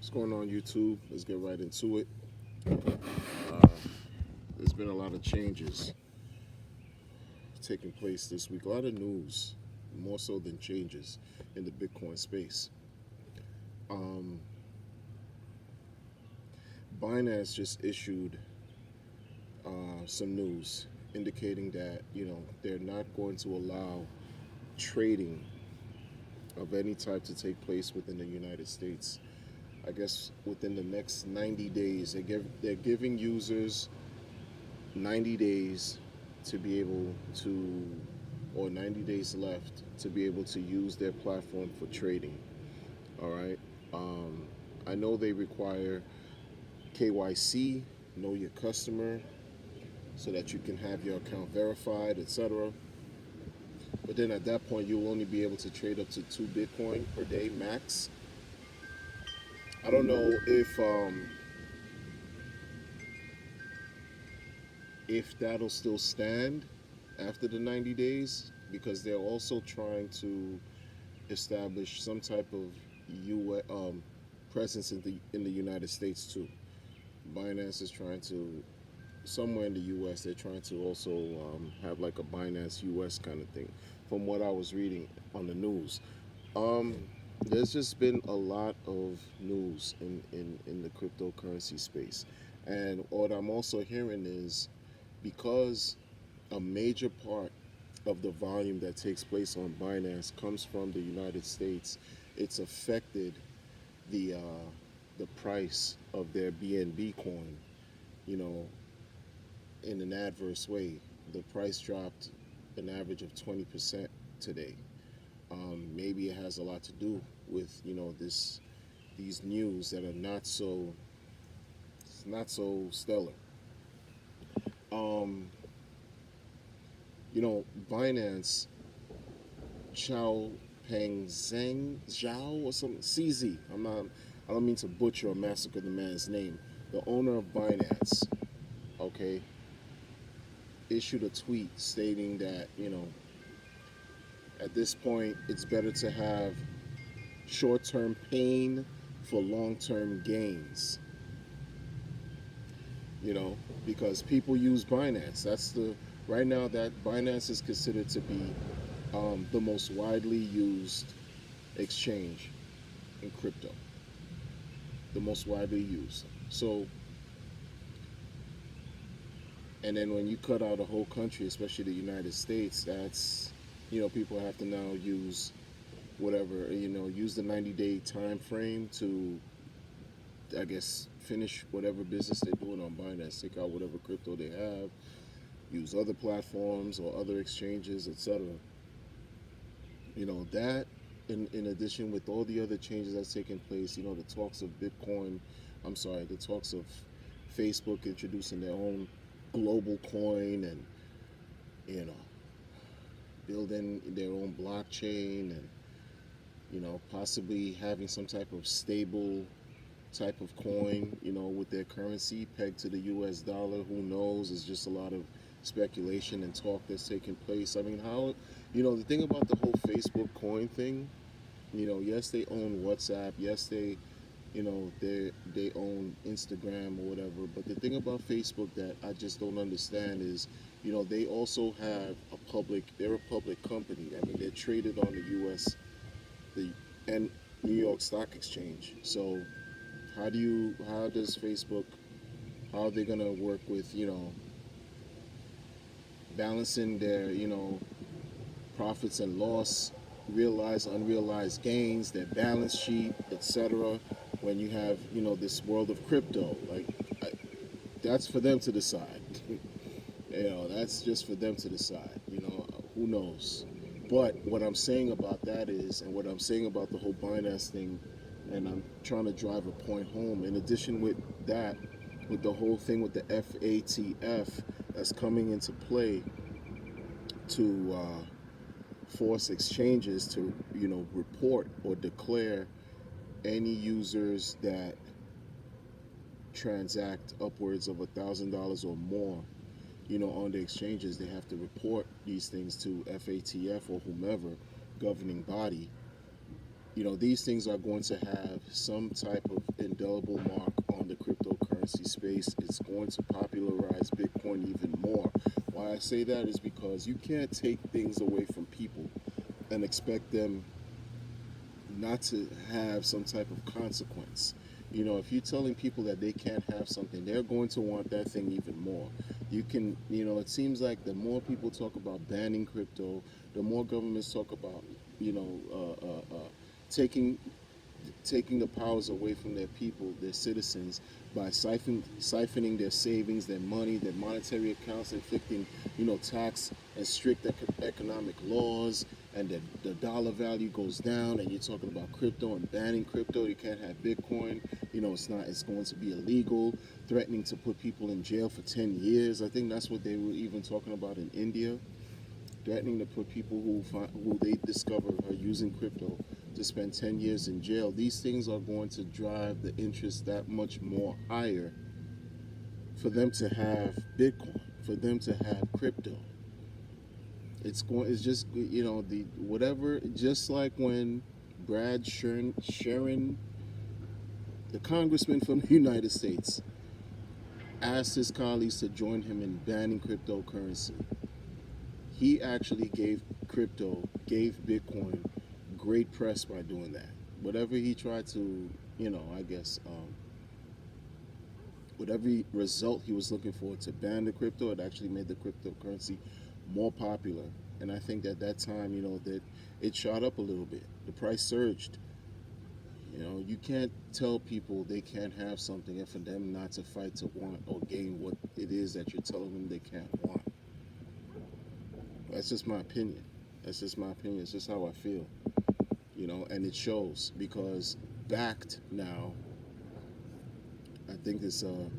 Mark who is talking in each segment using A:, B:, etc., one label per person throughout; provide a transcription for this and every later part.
A: What's going on, YouTube? Let's get right into it. Uh, there's been a lot of changes taking place this week. A lot of news, more so than changes in the Bitcoin space. Um, Binance just issued some news indicating that they're not going to allow trading of any type to take place within the United States. I guess within the next 90 days, they're giving users 90 days to be able to, or 90 days left to be able to use their platform for trading. All right. Um, I know they require KYC, know your customer, so that you can have your account verified, etc. But then at that point, you'll only be able to trade up to 2 Bitcoin per day max. I don't know if that'll still stand after the 90 days, because they're also trying to establish some type of presence in the United States too. Binance is trying to, somewhere in the U.S. they're trying to also have like a Binance U.S. kind of thing, from what I was reading on the news. Um, there's just been a lot of news in the cryptocurrency space, and what I'm also hearing is, because a major part of the volume that takes place on Binance comes from the United States, it's affected the price of their BNB coin, you know, in an adverse way. The price dropped an average of 20% today. Maybe it has a lot to do with these news that are not so stellar. Um, Binance, Chao Peng Zhang Zhao or something, CZ. I don't mean to butcher or massacre the man's name. The owner of Binance, okay, issued a tweet stating that at this point it's better to have short-term pain for long-term gains. Because people use Binance. That's the Right now that Binance is considered to be the most widely used exchange in crypto, the most widely used. So, and then when you cut out a whole country, especially the United States, that's, people have to now use whatever, use the 90-day time frame to, I guess, finish whatever business they're doing on Binance, take out whatever crypto they have, use other platforms or other exchanges, etc. That, in addition with all the other changes that's taking place, the talks of Bitcoin, the talks of Facebook introducing their own global coin, and, building their own blockchain, and, possibly having some type of stable type of coin, with their currency pegged to the US dollar. Who knows? It's just a lot of speculation and talk that's taking place. I mean, the thing about the whole Facebook coin thing, yes, they own WhatsApp. Yes, they own Instagram or whatever. But the thing about Facebook that I just don't understand is, they also have they're a public company. I mean, they're traded on the US, and New York Stock Exchange. So how does Facebook, how are they gonna work with, balancing their, profits and loss, realized, unrealized gains, their balance sheet, etc. When you have, this world of crypto, like, that's for them to decide. That's just for them to decide. Who knows? But what I'm saying about that is, and what I'm saying about the whole Binance thing, and I'm trying to drive a point home. In addition with that, with the whole thing with the FATF that's coming into play to force exchanges to, report or declare any users that transact upwards of $1,000 or more, on the exchanges. They have to report these things to FATF or whomever governing body. These things are going to have some type of an indelible mark on the cryptocurrency space. It's going to popularize Bitcoin even more. Why I say that is because you can't take things away from people and expect them not to have some type of consequence. You know, if you're telling people that they can't have something, they're going to want that thing even more. You can, you know, it seems like the more people talk about banning crypto, the more governments talk about, you know, taking taking the powers away from their people, their citizens, by siphoning their savings, their money, their monetary accounts, inflicting, you know, tax and strict economic laws, and the dollar value goes down. And you're talking about crypto and banning crypto. You can't have Bitcoin. You know, it's not. It's going to be illegal. Threatening to put people in jail for 10 years. I think that's what they were even talking about in India, threatening to put people who they discover are using crypto to spend 10 years in jail. These things are going to drive the interest that much more higher for them to have Bitcoin, for them to have crypto. It's just, you know, the whatever, just like when Brad Sharon, the congressman from the United States, asked his colleagues to join him in banning cryptocurrency. He actually gave Bitcoin great press by doing that. Whatever he tried to, you know, I guess, whatever result he was looking for to ban the crypto, it actually made the cryptocurrency more popular. And I think at that time, you know, that it shot up a little bit. The price surged. You know, you can't tell people they can't have something and for them not to fight to want or gain what it is that you're telling them they can't want. That's just my opinion. That's just my opinion. It's just how I feel. You know, and it shows because BAKKT now, I think it's a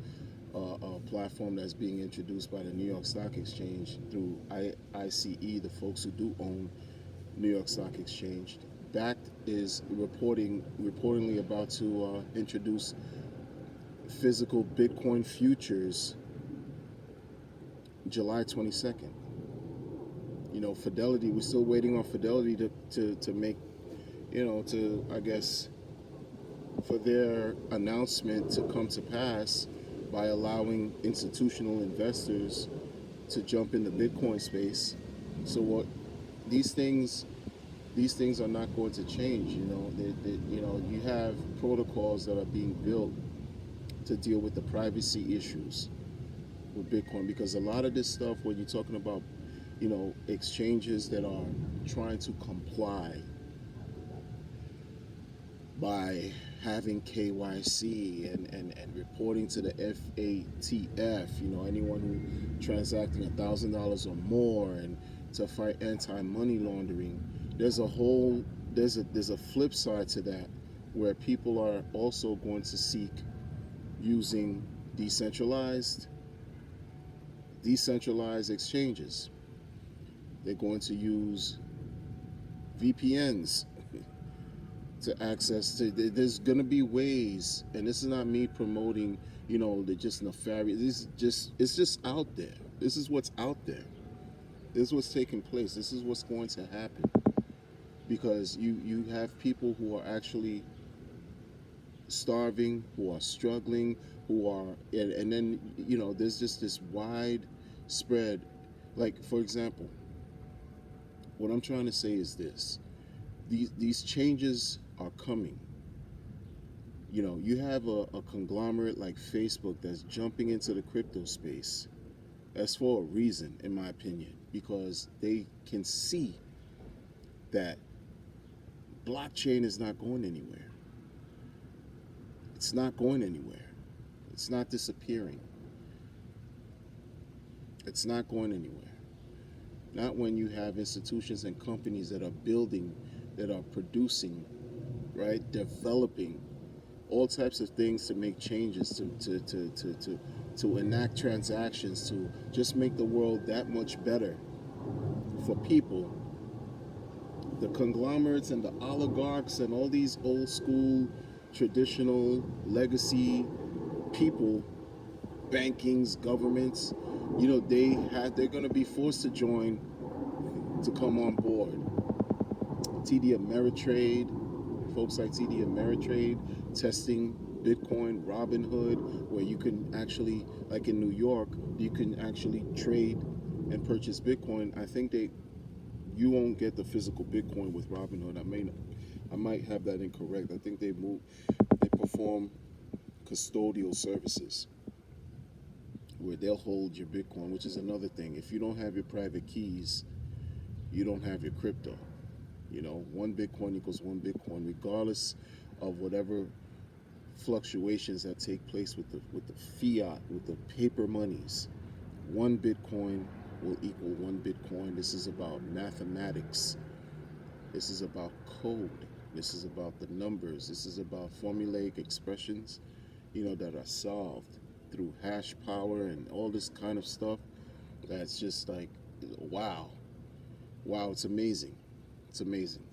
A: platform that's being introduced by the New York Stock Exchange through ICE, the folks who do own New York Stock Exchange. BAKKT is reportedly about to introduce physical Bitcoin futures July 22nd. You know, Fidelity, we're still waiting on Fidelity to make, you know, to, I guess, for their announcement to come to pass by allowing institutional investors to jump in the Bitcoin space. So what these things are not going to change. You know, you know, you have protocols that are being built to deal with the privacy issues with Bitcoin, because a lot of this stuff, when you're talking about, you know, exchanges that are trying to comply by having KYC and reporting to the FATF, you know, anyone who transacting $1,000 or more, and to fight anti-money laundering. There's a flip side to that, where people are also going to seek using decentralized exchanges. They're going to use VPNs to access to. There's going to be ways, and this is not me promoting, you know, the just nefarious. It's just out there. This is what's out there. This is what's taking place. This is what's going to happen, because you have people who are actually starving, who are struggling, who are, and then, you know, there's just this widespread, like, for example, what I'm trying to say is this: these changes are coming. You know, you have a conglomerate like Facebook that's jumping into the crypto space. That's for a reason, in my opinion, because they can see that blockchain is not going anywhere. It's not going anywhere. It's not disappearing. It's not going anywhere. Not when you have institutions and companies that are building, that are producing, right, developing all types of things to make changes, to enact transactions, to just make the world that much better for people. The conglomerates and the oligarchs and all these old school, traditional, legacy people, bankings, governments, you know, they're going to be forced to join, to come on board. TD Ameritrade, folks like TD Ameritrade, testing Bitcoin, Robinhood, where you can actually, like in New York, you can actually trade and purchase Bitcoin. I think you won't get the physical Bitcoin with Robinhood. I might have that incorrect. I think they perform custodial services where they'll hold your Bitcoin, which is another thing. If you don't have your private keys, you don't have your crypto. You know, one Bitcoin equals one Bitcoin, regardless of whatever fluctuations that take place with the fiat, with the paper monies. One Bitcoin will equal one Bitcoin. This is about mathematics. This is about code. This is about the numbers. This is about formulaic expressions, that are solved through hash power and all this kind of stuff. That's just like, wow. Wow, it's amazing. It's amazing.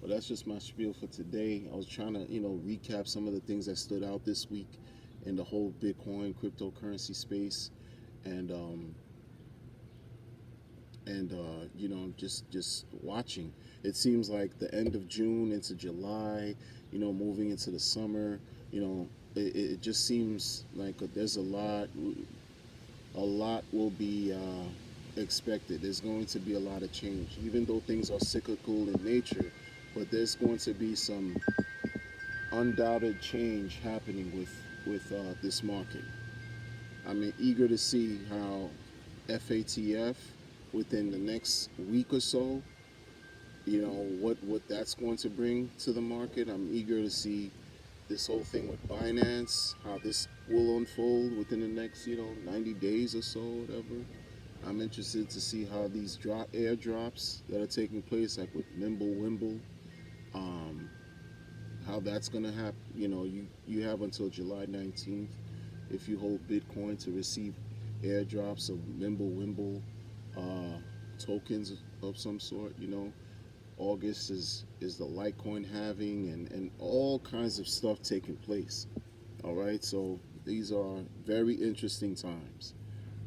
A: But that's just my spiel for today. I was trying to, recap some of the things that stood out this week in the whole Bitcoin cryptocurrency space, and just watching. It seems like the end of June into July, moving into the summer, it just seems like there's a lot will be expected. There's going to be a lot of change, even though things are cyclical in nature. But there's going to be some undoubted change happening with this market. I'm eager to see how FATF within the next week or so, what that's going to bring to the market. I'm eager to see this whole thing with Binance, how this will unfold within the next, 90 days or so, whatever. I'm interested to see how these airdrops that are taking place, like with Wimble, how that's gonna happen. You have until July 19th if you hold Bitcoin to receive airdrops of Wimble tokens of some sort. August is the Litecoin halving, and all kinds of stuff taking place. All right, so these are very interesting times.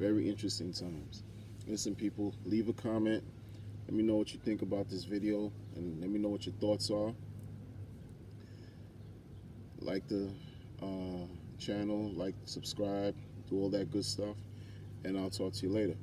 A: Very interesting times. Listen, people, leave a comment. Let me know what you think about this video, and let me know what your thoughts are. Like the channel, subscribe, do all that good stuff, and I'll talk to you later.